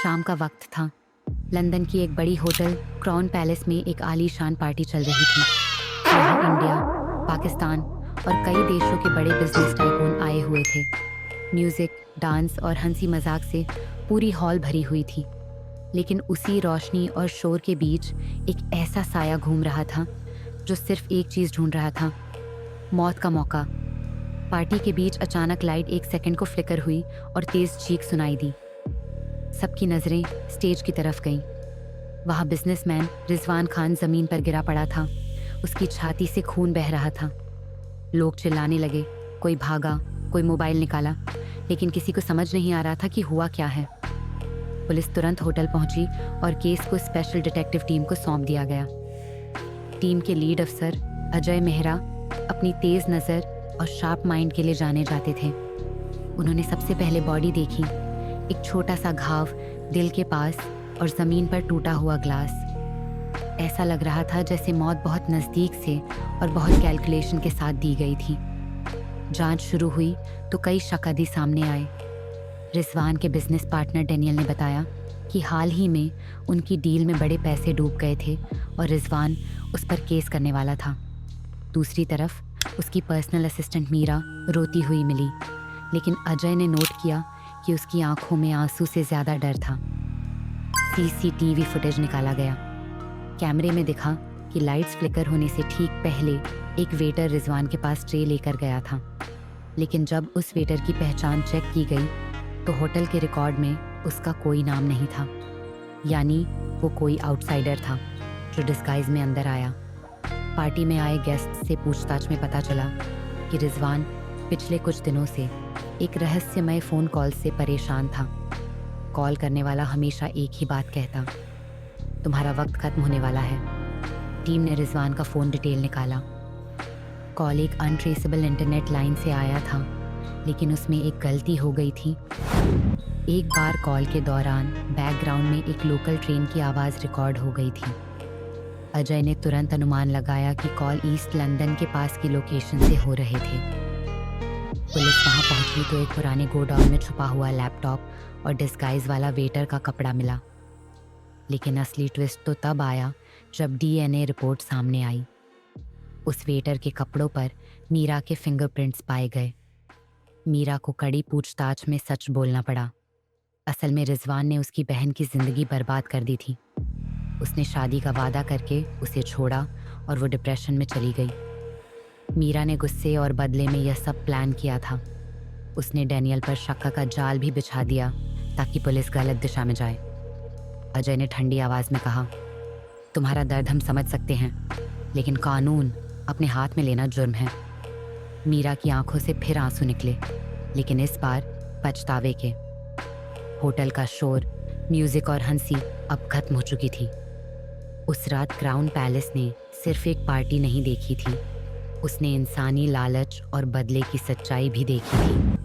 शाम का वक्त था। लंदन की एक बड़ी होटल क्राउन पैलेस में एक आलीशान पार्टी चल रही थी। यहाँ इंडिया, पाकिस्तान और कई देशों के बड़े बिजनेस टाइकून आए हुए थे। म्यूजिक, डांस और हंसी मजाक से पूरी हॉल भरी हुई थी। लेकिन उसी रोशनी और शोर के बीच एक ऐसा साया घूम रहा था जो सिर्फ एक चीज ढूंढ रहा था, मौत का मौका। पार्टी के बीच अचानक लाइट एक सेकंड को फ्लिकर हुई और तेज चीख सुनाई दी। सबकी नजरें स्टेज की तरफ गईं। वहाँ बिजनेसमैन रिजवान खान जमीन पर गिरा पड़ा था। उसकी छाती से खून बह रहा था। लोग चिल्लाने लगे, कोई भागा, कोई मोबाइल निकाला, लेकिन किसी को समझ नहीं आ रहा था कि हुआ क्या है। पुलिस तुरंत होटल पहुंची और केस को स्पेशल डिटेक्टिव टीम को सौंप दिया गया। टीम के लीड अफसर अजय मेहरा अपनी तेज नज़र और शार्प माइंड के लिए जाने जाते थे। उन्होंने सबसे पहले बॉडी देखी, एक छोटा सा घाव दिल के पास और ज़मीन पर टूटा हुआ ग्लास। ऐसा लग रहा था जैसे मौत बहुत नज़दीक से और बहुत कैलकुलेशन के साथ दी गई थी। जांच शुरू हुई तो कई शक सामने आए। रिजवान के बिजनेस पार्टनर डेनियल ने बताया कि हाल ही में उनकी डील में बड़े पैसे डूब गए थे और रिजवान उस पर केस करने वाला था। दूसरी तरफ उसकी पर्सनल असिस्टेंट मीरा रोती हुई मिली, लेकिन अजय ने नोट किया कि उसकी आंखों में आंसू से ज़्यादा डर था। सीसीटीवी फुटेज निकाला गया। कैमरे में दिखा कि लाइट्स फ्लिकर होने से ठीक पहले एक वेटर रिजवान के पास ट्रे लेकर गया था। लेकिन जब उस वेटर की पहचान चेक की गई तो होटल के रिकॉर्ड में उसका कोई नाम नहीं था। यानी वो कोई आउटसाइडर था जो डिस्गाइज में अंदर आया। पार्टी में आए गेस्ट से पूछताछ में पता चला कि रिजवान पिछले कुछ दिनों से एक रहस्यमय फ़ोन कॉल से परेशान था। कॉल करने वाला हमेशा एक ही बात कहता, तुम्हारा वक्त खत्म होने वाला है। टीम ने रिजवान का फ़ोन डिटेल निकाला। कॉल एक अनट्रेसेबल इंटरनेट लाइन से आया था, लेकिन उसमें एक गलती हो गई थी। एक बार कॉल के दौरान बैकग्राउंड में एक लोकल ट्रेन की आवाज़ रिकॉर्ड हो गई थी। अजय ने तुरंत अनुमान लगाया कि कॉल ईस्ट लंदन के पास की लोकेशन से हो रहे थे। पुलिस वहां पहुंची तो एक पुराने गोडाउन में छुपा हुआ लैपटॉप और डिस्गाइज वाला वेटर का कपड़ा मिला। लेकिन असली ट्विस्ट तो तब आया जब डीएनए रिपोर्ट सामने आई। उस वेटर के कपड़ों पर मीरा के फिंगरप्रिंट्स पाए गए। मीरा को कड़ी पूछताछ में सच बोलना पड़ा। असल में रिजवान ने उसकी बहन की जिंदगी बर्बाद कर दी थी। उसने शादी का वादा करके उसे छोड़ा और वो डिप्रेशन में चली गई। मीरा ने गुस्से और बदले में यह सब प्लान किया था। उसने डैनियल पर शक का जाल भी बिछा दिया ताकि पुलिस गलत दिशा में जाए। अजय ने ठंडी आवाज में कहा, तुम्हारा दर्द हम समझ सकते हैं, लेकिन कानून अपने हाथ में लेना जुर्म है। मीरा की आंखों से फिर आंसू निकले, लेकिन इस बार पछतावे के। होटल का शोर, म्यूजिक और हंसी अब खत्म हो चुकी थी। उस रात क्राउन पैलेस ने सिर्फ एक पार्टी नहीं देखी थी, उसने इंसानी लालच और बदले की सच्चाई भी देखी थी।